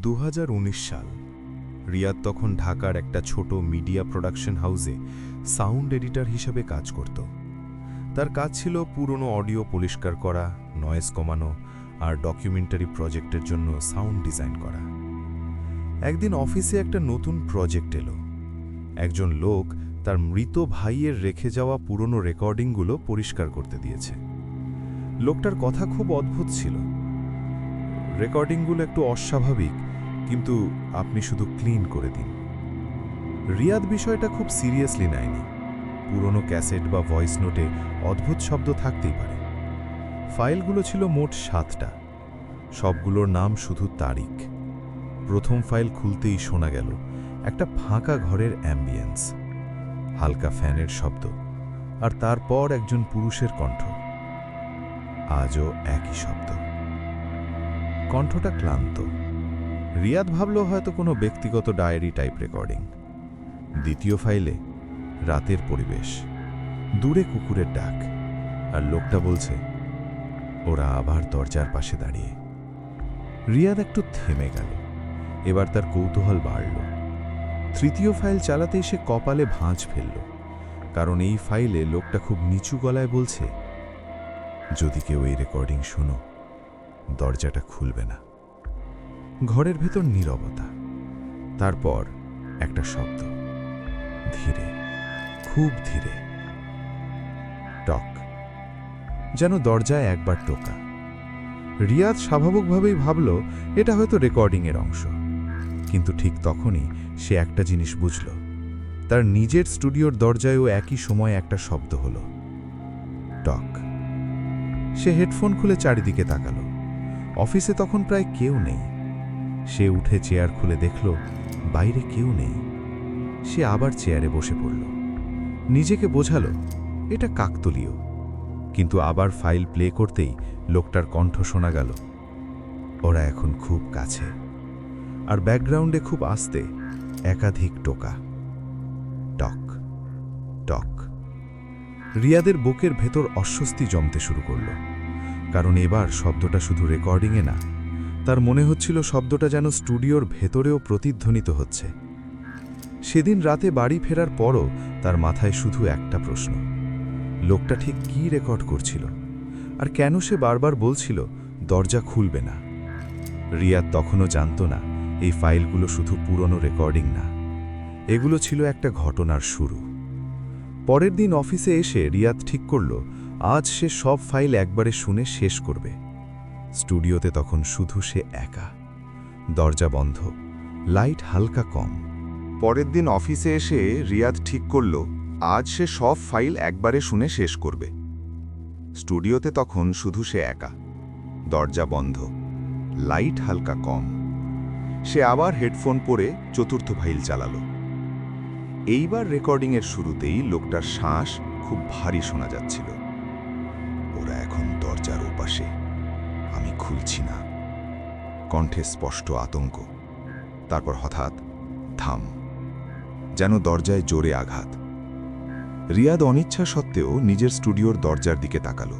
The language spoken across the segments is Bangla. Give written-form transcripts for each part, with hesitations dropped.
2019 সাল। রিয়াদ তখন ঢাকার একটা ছোট মিডিয়া প্রোডাকশন হাউসে সাউন্ড এডিটর হিসেবে কাজ করত। তার কাজ ছিল পুরনো অডিও পরিষ্কার করা, নয়েজ কমানো আর ডকুমেন্টারি প্রজেক্টের জন্য সাউন্ড ডিজাইন করা। একদিন অফিসে একটা নতুন প্রজেক্ট এলো। একজন লোক তার মৃত ভাইয়ের রেখে যাওয়া পুরনো রেকর্ডিংগুলো পরিষ্কার করতে দিয়েছে। লোকটার কথা খুব অদ্ভুত ছিল। রেকর্ডিংগুলো একটু অস্বাভাবিক, কিন্তু আপনি শুধু ক্লিন করে দিন। রিয়াদ বিষয়টা খুব সিরিয়াসলি নেয়নি। পুরনো ক্যাসেট বা ভয়েস নোটে অদ্ভুত শব্দ থাকতেই পারে। ফাইলগুলো ছিল মোট 7টা। সবগুলোর নাম শুধু তারিখ। প্রথম ফাইল খুলতেই শোনা গেল একটা ফাঁকা ঘরের অ্যাম্বিয়েন্স, হালকা ফ্যানের শব্দ, আর তারপর একজন পুরুষের কণ্ঠ। আজও একই শব্দ। কণ্ঠটা ক্লান্ত। রিয়াদ ভাবল হয়তো কোনো ব্যক্তিগত ডায়েরি টাইপ রেকর্ডিং। দ্বিতীয় ফাইলে রাতের পরিবেশ, দূরে কুকুরের ডাক, আর লোকটা বলছে ওরা আবার দরজার পাশে দাঁড়িয়ে। রিয়াদ একটু থেমে গেল। এবার তার কৌতূহল বাড়ল। তৃতীয় ফাইল চালাতেই সে কপালে ভাঁজ ফেলল, কারণ এই ফাইলে লোকটা খুব নিচু গলায় বলছে, যদি কেউ এই রেকর্ডিং শোনো, দরজাটা খুলবে না। ঘরের ভেতর নীরবতা। তারপর একটা শব্দ, ধীরে, খুব ধীরে, টক, যেন দরজায় একবার টোকা। রিয়াদ স্বাভাবিকভাবেই ভাবল এটা হয়তো রেকর্ডিংয়ের অংশ। কিন্তু ঠিক তখনই সে একটা জিনিস বুঝল। তার নিজের স্টুডিওর দরজায়ও একই সময় একটা শব্দ হলো, টক। সে হেডফোন খুলে চারিদিকে তাকাল। অফিসে তখন প্রায় কেউ নেই। সে উঠে চেয়ার খুলে দেখল বাইরে কেউ নেই। সে আবার চেয়ারে বসে পড়ল। নিজেকে বোঝালো এটা কাকতালীয়। কিন্তু আবার ফাইল প্লে করতেই লোকটার কণ্ঠ শোনা গেল, ওরা এখন খুব কাছে। আর ব্যাকগ্রাউন্ডে খুব আস্তে একাধিক টোকা, টক, টক। রিয়াদের বুকের ভেতর অস্বস্তি জমতে শুরু করল, কারণ এবার শব্দটা শুধু রেকর্ডিংয়ে না, তার মনে হচ্ছিল শব্দটা যেন স্টুডিওর ভেতরেও প্রতিধ্বনিত হচ্ছে। সেদিন রাতে বাড়ি ফেরার পরও তার মাথায় শুধু একটা প্রশ্ন, লোকটা ঠিক কী রেকর্ড করছিল, আর কেন সে বারবার বলছিল দরজা খুলবে না। রিয়াদ তখনও জানত না এই ফাইলগুলো শুধু পুরনো রেকর্ডিং না, এগুলো ছিল একটা ঘটনার শুরু। পরের দিন অফিসে এসে রিয়াদ ঠিক করল আজ সে সব ফাইল একবারে শুনে শেষ করবে। স্টুডিওতে তখন শুধু সে একা, দরজা বন্ধ, লাইট হালকা কম। পরের দিন অফিসে এসে রিয়াদ ঠিক করল আজ সে সব ফাইল একবারে শুনে শেষ করবে। স্টুডিওতে তখন শুধু সে একা, দরজা বন্ধ, লাইট হালকা কম। সে আবার হেডফোন পরে চতুর্থ ফাইল চালালো। এইবার রেকর্ডিংয়ের শুরুতেই লোকটার শ্বাস খুব ভারী শোনা যাচ্ছিল। ওরা এখন দরজার ওপাশে, আমি খুলছি না। কণ্ঠে স্পষ্ট আতঙ্ক। তারপর হঠাৎ থাম, যেন দরজায় জোরে আঘাত। রিয়াদ অনিচ্ছা সত্ত্বেও নিজের স্টুডিওর দরজার দিকে তাকালো।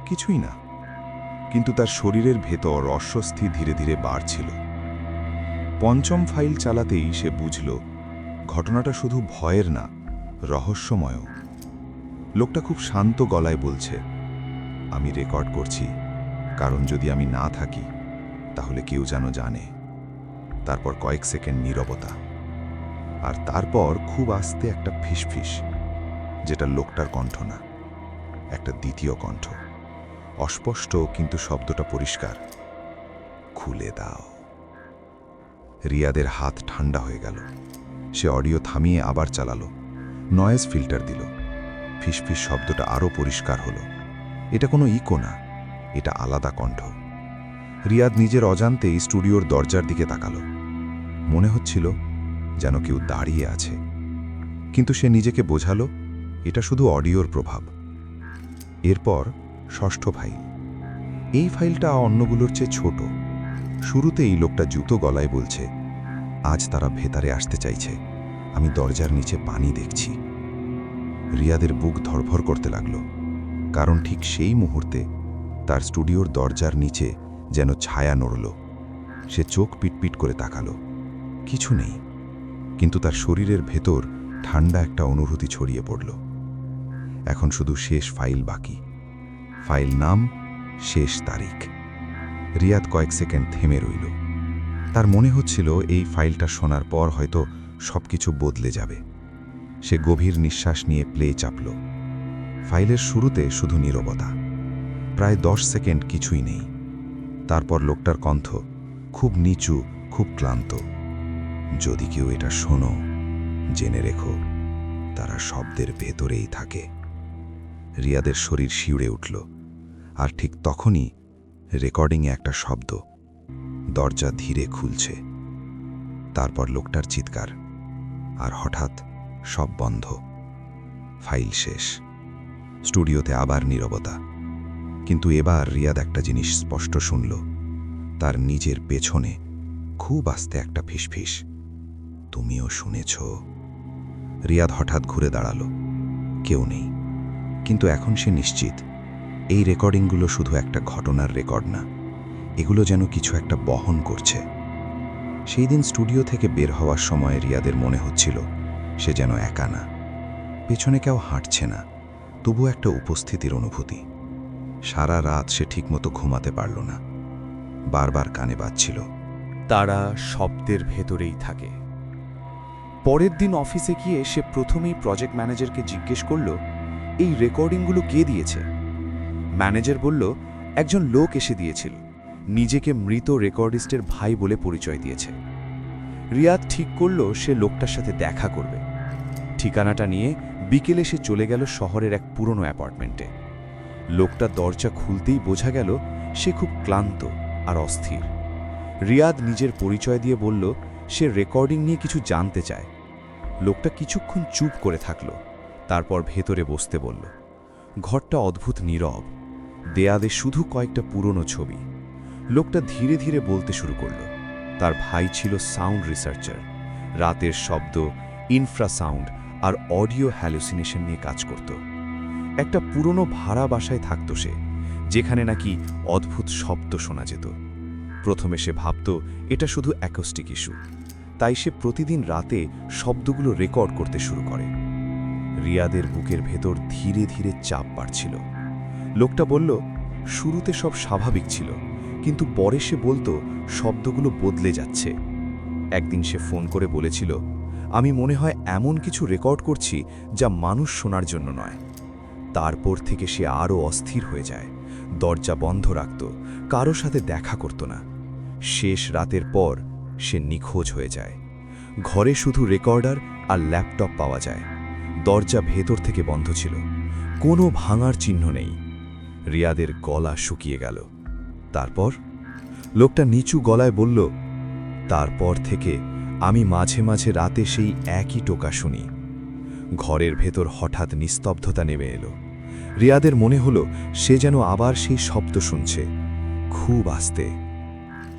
কিছুই না, কিন্তু তার শরীরের ভেতর অস্বস্তি ধীরে ধীরে বাড়ছিল। পঞ্চম ফাইল চালাতেই সে বুঝল ঘটনাটা শুধু ভয়ের না, রহস্যময়। লোকটা খুব শান্ত গলায় বলছে, আমি রেকর্ড করছি, কারণ যদি আমি না থাকি তাহলে কেউ যেন জানে। তারপর কয়েক সেকেন্ড নীরবতা, আর তারপর খুব আস্তে একটা ফিসফিস, যেটা লোকটার কণ্ঠ না, একটা দ্বিতীয় কণ্ঠ, অস্পষ্ট কিন্তু শব্দটা পরিষ্কার, খুলে দাও। রিয়াদের হাত ঠান্ডা হয়ে গেল। সে অডিও থামিয়ে আবার চালালো, নয়েজ ফিল্টার দিল। ফিসফিস শব্দটা আরও পরিষ্কার হলো। এটা কোনো ইকো না, এটা আলাদা কণ্ঠ। রিয়াদ নিজের অজান্তেই স্টুডিওর দরজার দিকে তাকালো। মনে হচ্ছিল যেন কেউ দাঁড়িয়ে আছে, কিন্তু সে নিজেকে বোঝালো এটা শুধু অডিওর প্রভাব। এরপর ষষ্ঠ ফাইল। এই ফাইলটা অন্যগুলোর চেয়ে ছোট। শুরুতেই লোকটা জুতো গলায় বলছে, আজ তারা ভেতরে আসতে চাইছে, আমি দরজার নিচে পানি দেখছি। রিয়াদের বুক ধড়ফড় করতে লাগল, কারণ ঠিক সেই মুহূর্তে তার স্টুডিওর দরজার নিচে যেন ছায়া নড়ল। সে চোখ পিটপিট করে তাকালো। কিছু নেই, কিন্তু তার শরীরের ভেতর ঠান্ডা একটা অনুভূতি ছড়িয়ে পড়ল। এখন শুধু শেষ ফাইল বাকি। ফাইল নাম, শেষ তারিখ। রিয়াদ কয়েক সেকেন্ড থেমে রইল। তার মনে হচ্ছিল এই ফাইলটা শোনার পর হয়তো সবকিছু বদলে যাবে। সে গভীর নিঃশ্বাস নিয়ে প্লে চাপল। ফাইলের শুরুতে শুধু নীরবতা। প্রায় 10 সেকেন্ড কিছুই নেই। তারপর লোকটার কণ্ঠ, খুব নিচু, খুব ক্লান্ত। যদি কেউ এটা শোনো, জেনে রেখো, তারা শব্দের ভেতরেই থাকে। রিয়াদের শরীর শিউরে উঠল। আর ঠিক তখনই রেকর্ডিংয়ে একটা শব্দ, দরজা ধীরে খুলছে। তারপর লোকটার চিৎকার, আর হঠাৎ সব বন্ধ। ফাইল শেষ। স্টুডিওতে আবার নীরবতা। কিন্তু এবার রিয়াদ একটা জিনিস স্পষ্ট শুনল। তার নিজের পেছনে খুব আস্তে একটা ফিসফিস, তুমিও শুনেছ? রিয়াদ হঠাৎ ঘুরে দাঁড়ালো। কেউ নেই। কিন্তু এখন সে নিশ্চিত, এই রেকর্ডিংগুলো শুধু একটা ঘটনার রেকর্ড না, এগুলো যেন কিছু একটা বহন করছে। সেই দিন স্টুডিও থেকে বের হওয়ার সময় রিয়াদের মনে হচ্ছিল সে যেন একা না। পেছনে কেউ হাঁটছে না, তবু একটা উপস্থিতির অনুভূতি। সারা রাত সে ঠিকমতো ঘুমাতে পারল না। বারবার কানে বাজছিল, তারা শব্দের ভেতরেই থাকে। পরের দিন অফিসে গিয়ে সে প্রথমেই প্রজেক্ট ম্যানেজারকে জিজ্ঞেস করল, এই রেকর্ডিংগুলো কে দিয়েছে? ম্যানেজার বলল, একজন লোক এসে দিয়েছিল, নিজেকে মৃত রেকর্ডিস্টের ভাই বলে পরিচয় দিয়েছে। রিয়াদ ঠিক করল সে লোকটার সাথে দেখা করবে। ঠিকানাটা নিয়ে বিকেলে সে চলে গেল শহরের এক পুরনো অ্যাপার্টমেন্টে। লোকটা দরজা খুলতেই বোঝা গেল সে খুব ক্লান্ত আর অস্থির। রিয়াদ নিজের পরিচয় দিয়ে বলল সে রেকর্ডিং নিয়ে কিছু জানতে চায়। লোকটা কিছুক্ষণ চুপ করে থাকল, তারপর ভেতরে বসতে বলল। ঘরটা অদ্ভুত নীরব, দেয়ালে শুধু কয়েকটা পুরনো ছবি। লোকটা ধীরে ধীরে বলতে শুরু করল। তার ভাই ছিল সাউন্ড রিসার্চার, রাতের শব্দ, ইনফ্রাসাউন্ড আর অডিও হ্যালুসিনেশন নিয়ে কাজ করত। একটা পুরনো ভাড়া বাসায় থাকত সে, যেখানে নাকি অদ্ভুত শব্দ শোনা যেত। প্রথমে সে ভাবত এটা শুধু অ্যাকোস্টিক ইস্যু, তাই সে প্রতিদিন রাতে শব্দগুলো রেকর্ড করতে শুরু করে। রিয়াদের বুকের ভেতর ধীরে ধীরে চাপ বাড়ছিল। লোকটা বলল, শুরুতে সব স্বাভাবিক ছিল, কিন্তু পরে সে বলতো শব্দগুলো বদলে যাচ্ছে। একদিন সে ফোন করে বলেছিল, আমি মনে হয় এমন কিছু রেকর্ড করছি যা মানুষ শোনার জন্য নয়। তারপর থেকে সে আরও অস্থির হয়ে যায়, দরজা বন্ধ রাখত, কারো সাথে দেখা করত না। শেষ রাতের পর সে নিখোঁজ হয়ে যায়। ঘরে শুধু রেকর্ডার আর ল্যাপটপ পাওয়া যায়। দরজা ভেতর থেকে বন্ধ ছিল, কোনো ভাঙার চিহ্ন নেই। রিয়াদের গলা শুকিয়ে গেল। তারপর লোকটা নিচু গলায় বলল, তারপর থেকে আমি মাঝে মাঝে রাতে সেই একই টোকা শুনি। ঘরের ভেতর হঠাৎ নিস্তব্ধতা নেমে এলো। রিয়াদের মনে হলো সে যেন আবার সেই শব্দ শুনছে, খুব আস্তে,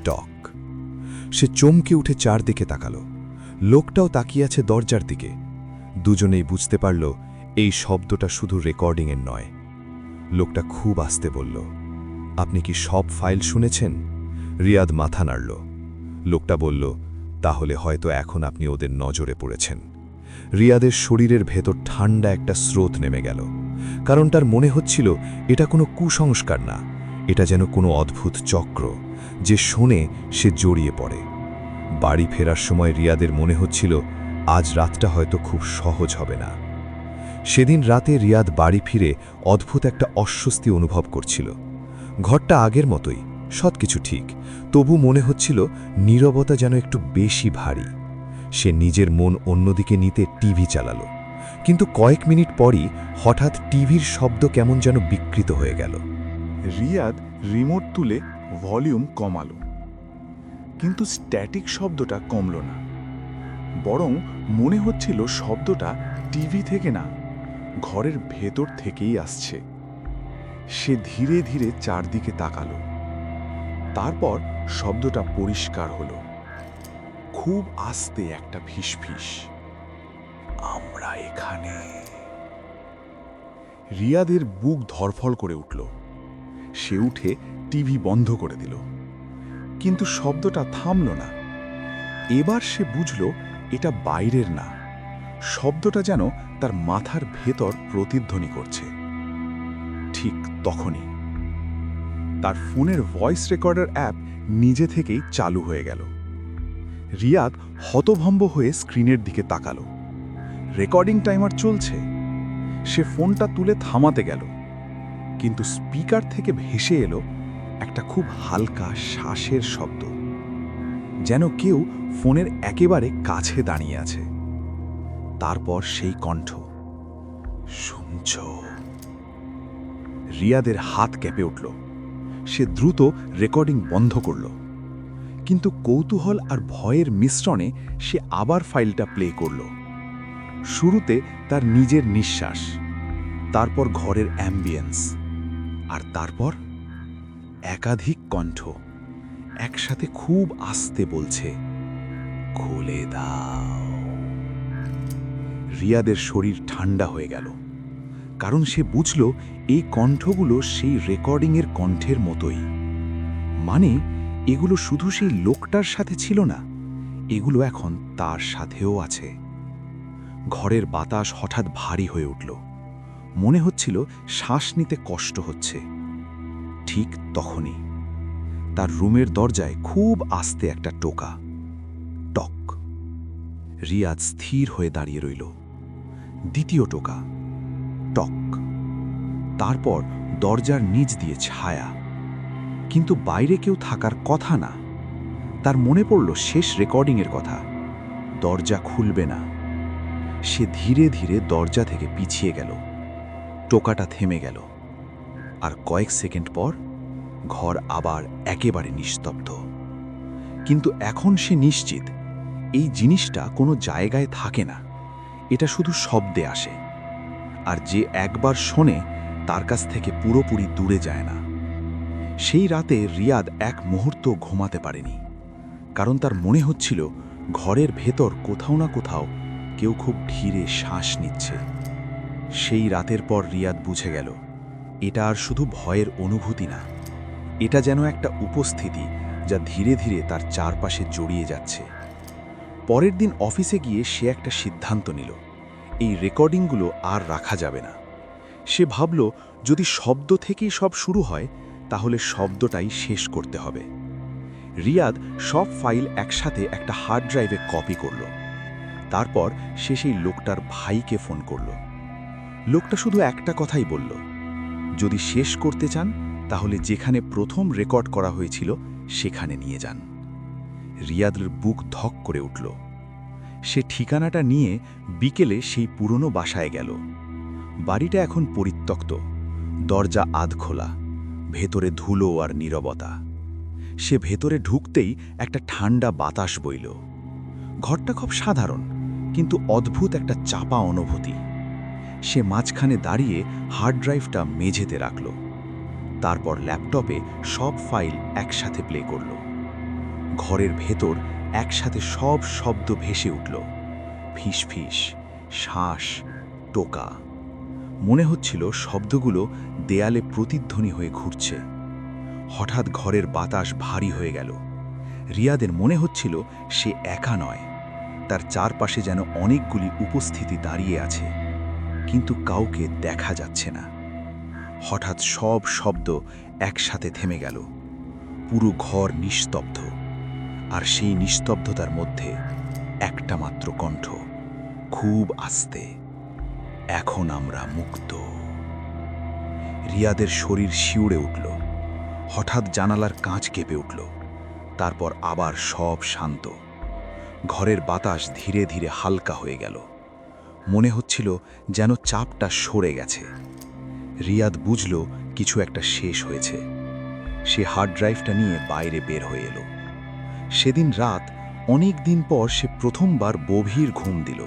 টক। সে চমকে উঠে চারদিকে তাকালো। লোকটাও তাকিয়ে আছে দরজার দিকে। দুজনেই বুঝতে পারল এই শব্দটা শুধু রেকর্ডিংয়ের নয়। লোকটা খুব আস্তে বলল, আপনি কি সব ফাইল শুনেছেন? রিয়াদ মাথা নাড়ল। লোকটা বলল, তাহলে হয়তো এখন আপনি ওদের নজরে পড়েছেন। রিয়াদের শরীরের ভেতর ঠান্ডা একটা স্রোত নেমে গেল, কারণ তার মনে হচ্ছিল এটা কোনো কুসংস্কার না, এটা যেন কোনো অদ্ভুত চক্র, যে শোনে সে জড়িয়ে পড়ে। বাড়ি ফেরার সময় রিয়াদের মনে হচ্ছিল আজ রাতটা হয়তো খুব সহজ হবে না। সেদিন রাতে রিয়াদ বাড়ি ফিরে অদ্ভুত একটা অস্বস্তি অনুভব করছিল। ঘরটা আগের মতোই, সবকিছু ঠিক, তবু মনে হচ্ছিল নীরবতা যেন একটু বেশি ভারী। সে নিজের মন অন্যদিকে নিতে টিভি চালালো, কিন্তু কয়েক মিনিট পরই হঠাৎ টিভির শব্দ কেমন যেন বিকৃত হয়ে গেল। রিয়াদ রিমোট তুলে ভলিউম কমালো, কিন্তু স্ট্যাটিক শব্দটা কমল না। বরং মনে হচ্ছিল শব্দটা টিভি থেকে না, ঘরের ভেতর থেকেই আসছে। সে ধীরে ধীরে চারদিকে তাকালো। তারপর শব্দটা পরিষ্কার হলো, খুব আস্তে একটা ফিসফিস, আমরা এখানে। রিয়াদের বুক ধরফল করে উঠল। সে উঠে টিভি বন্ধ করে দিল। কিন্তু শব্দটা থামল না। এবার সে বুঝল এটা বাইরের না, শব্দটা যেন তার মাথার ভেতর প্রতিধ্বনি করছে। ঠিক তখনই তার ফোনের ভয়েস রেকর্ডার অ্যাপ নিজে থেকেই চালু হয়ে গেল। রিয়াদ হতভম্ব হয়ে স্ক্রিনের দিকে তাকালো। রেকর্ডিং টাইমার চলছে। সে ফোনটা তুলে থামাতে গেল, কিন্তু স্পিকার থেকে ভেসে এলো একটা খুব হালকা শ্বাসের শব্দ, যেন কেউ ফোনের একেবারে কাছে দাঁড়িয়ে আছে। তারপর সেই কণ্ঠ, শুনছ? রিয়াদের হাত কেঁপে উঠল। সে দ্রুত রেকর্ডিং বন্ধ করল, কিন্তু কৌতূহল আর ভয়ের মিশ্রণে সে আবার ফাইলটা প্লে করল। শুরুতে তার নিজের নিঃশ্বাস, তারপর ঘরের অ্যাম্বিয়েন্স, আর তারপর একাধিক কণ্ঠ একসাথে খুব আস্তে বলছে, খুলে দাও। রিয়াদের শরীর ঠান্ডা হয়ে গেল, কারণ সে বুঝল এই কণ্ঠগুলো সেই রেকর্ডিংয়ের কণ্ঠের মতোই। মানে এগুলো শুধু সেই লোকটার সাথে ছিল না, এগুলো এখন তার সাথেও আছে। ঘরের বাতাস হঠাৎ ভারী হয়ে উঠল। মনে হচ্ছিল শ্বাস নিতে কষ্ট হচ্ছে। ঠিক তখনই তার রুমের দরজায় খুব আস্তে একটা টোকা, টক। রিয়াদ স্থির হয়ে দাঁড়িয়ে রইল। দ্বিতীয় টোকা, টক। তারপর দরজার নিচ দিয়ে ছায়া, কিন্তু বাইরে কেউ থাকার কথা না। তার মনে পড়ল শেষ রেকর্ডিংয়ের কথা, দরজা খুলবে না। সে ধীরে ধীরে দরজা থেকে পিছিয়ে গেল। টোকাটা থেমে গেল, আর কয়েক সেকেন্ড পর ঘর আবার একেবারে নিস্তব্ধ। কিন্তু এখন সে নিশ্চিত এই জিনিসটা কোনো জায়গায় থাকে না, এটা শুধু শব্দে আসে, আর যে একবার শোনে তার কাছ থেকে পুরোপুরি দূরে যায় না। সেই রাতে রিয়াদ এক মুহূর্ত ঘুমাতে পারেনি, কারণ তার মনে হচ্ছিল ঘরের ভেতর কোথাও না কোথাও কেউ খুব ধীরে শ্বাস নিচ্ছে। সেই রাতের পর রিয়াদ বুঝে গেল এটা আর শুধু ভয়ের অনুভূতি না, এটা যেন একটা উপস্থিতি যা ধীরে ধীরে তার চারপাশে জড়িয়ে যাচ্ছে। পরের দিন অফিসে গিয়ে সে একটা সিদ্ধান্ত নিল, এই রেকর্ডিংগুলো আর রাখা যাবে না। সে ভাবল যদি শব্দ থেকেই সব শুরু হয় তাহলে শব্দটাই শেষ করতে হবে। রিয়াদ সব ফাইল একসাথে একটা হার্ড ড্রাইভে কপি করল। তারপর সে সেই লোকটার ভাইকে ফোন করল। লোকটা শুধু একটা কথাই বলল, যদি শেষ করতে চান তাহলে যেখানে প্রথম রেকর্ড করা হয়েছিল সেখানে নিয়ে যান। রিয়াদের বুক ধক করে উঠল। সে ঠিকানাটা নিয়ে বিকেলে সেই পুরনো বাসায় গেল। বাড়িটা এখন পরিত্যক্ত, দরজা আধখোলা, ভেতরে ধুলো আর নীরবতা। সে ভেতরে ঢুকতেই একটা ঠান্ডা বাতাস বইল। ঘরটা খুব সাধারণ, কিন্তু অদ্ভুত একটা চাপা অনুভূতি। সে মাঝখানে দাঁড়িয়ে হার্ড ড্রাইভটা মেঝেতে রাখল। তারপর ল্যাপটপে সব ফাইল একসাথে প্লে করল। ঘরের ভেতর একসাথে সব শব্দ ভেসে উঠল, ফিসফিস, শ্বাস, টোকা। মনে হচ্ছিল শব্দগুলো দেয়ালে প্রতিধ্বনি হয়ে ঘুরছে। হঠাৎ ঘরের বাতাস ভারী হয়ে গেল। রিয়াদের মনে হচ্ছিল সে একা নয়, তার চারপাশে যেন অনেকগুলি উপস্থিতি দাঁড়িয়ে আছে, কিন্তু কাউকে দেখা যাচ্ছে না। হঠাৎ সব শব্দ একসাথে থেমে গেল। পুরো ঘর নিস্তব্ধ, আর সেই নিস্তব্ধতার মধ্যে একটা মাত্র কণ্ঠ, খুব আস্তে, এখন আমরা মুক্ত। রিয়াদের শরীর শিউরে উঠল। হঠাৎ জানালার কাঁচ কেঁপে উঠল। তারপর আবার সব শান্ত। ঘরের বাতাস ধীরে ধীরে হালকা হয়ে গেল। মনে হচ্ছিল যেন চাপটা সরে গেছে। রিয়াদ বুঝল কিছু একটা শেষ হয়েছে। সে হার্ড ড্রাইভটা নিয়ে বাইরে বের হয়ে এলো। সেদিন রাত, অনেক দিন পর সে প্রথমবার গভীর ঘুম দিল।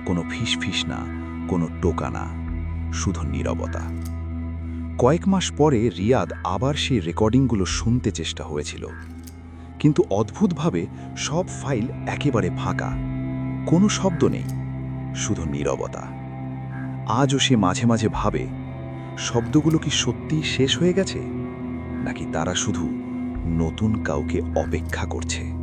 কোনো ফিসফিস না, কোনো টোকা না, শুধু নীরবতা। কয়েক মাস পরে রিয়াদ আবার সেই রেকর্ডিংগুলো শুনতে চেষ্টা হয়েছিল, কিন্তু অদ্ভুতভাবে সব ফাইল একেবারে ফাঁকা, কোনো শব্দ নেই, শুধু নীরবতা। আজও সে মাঝে মাঝে ভাবে, শব্দগুলো কি সত্যিই শেষ হয়ে গেছে, নাকি তারা শুধু নতুন কাউকে অপেক্ষা করছে।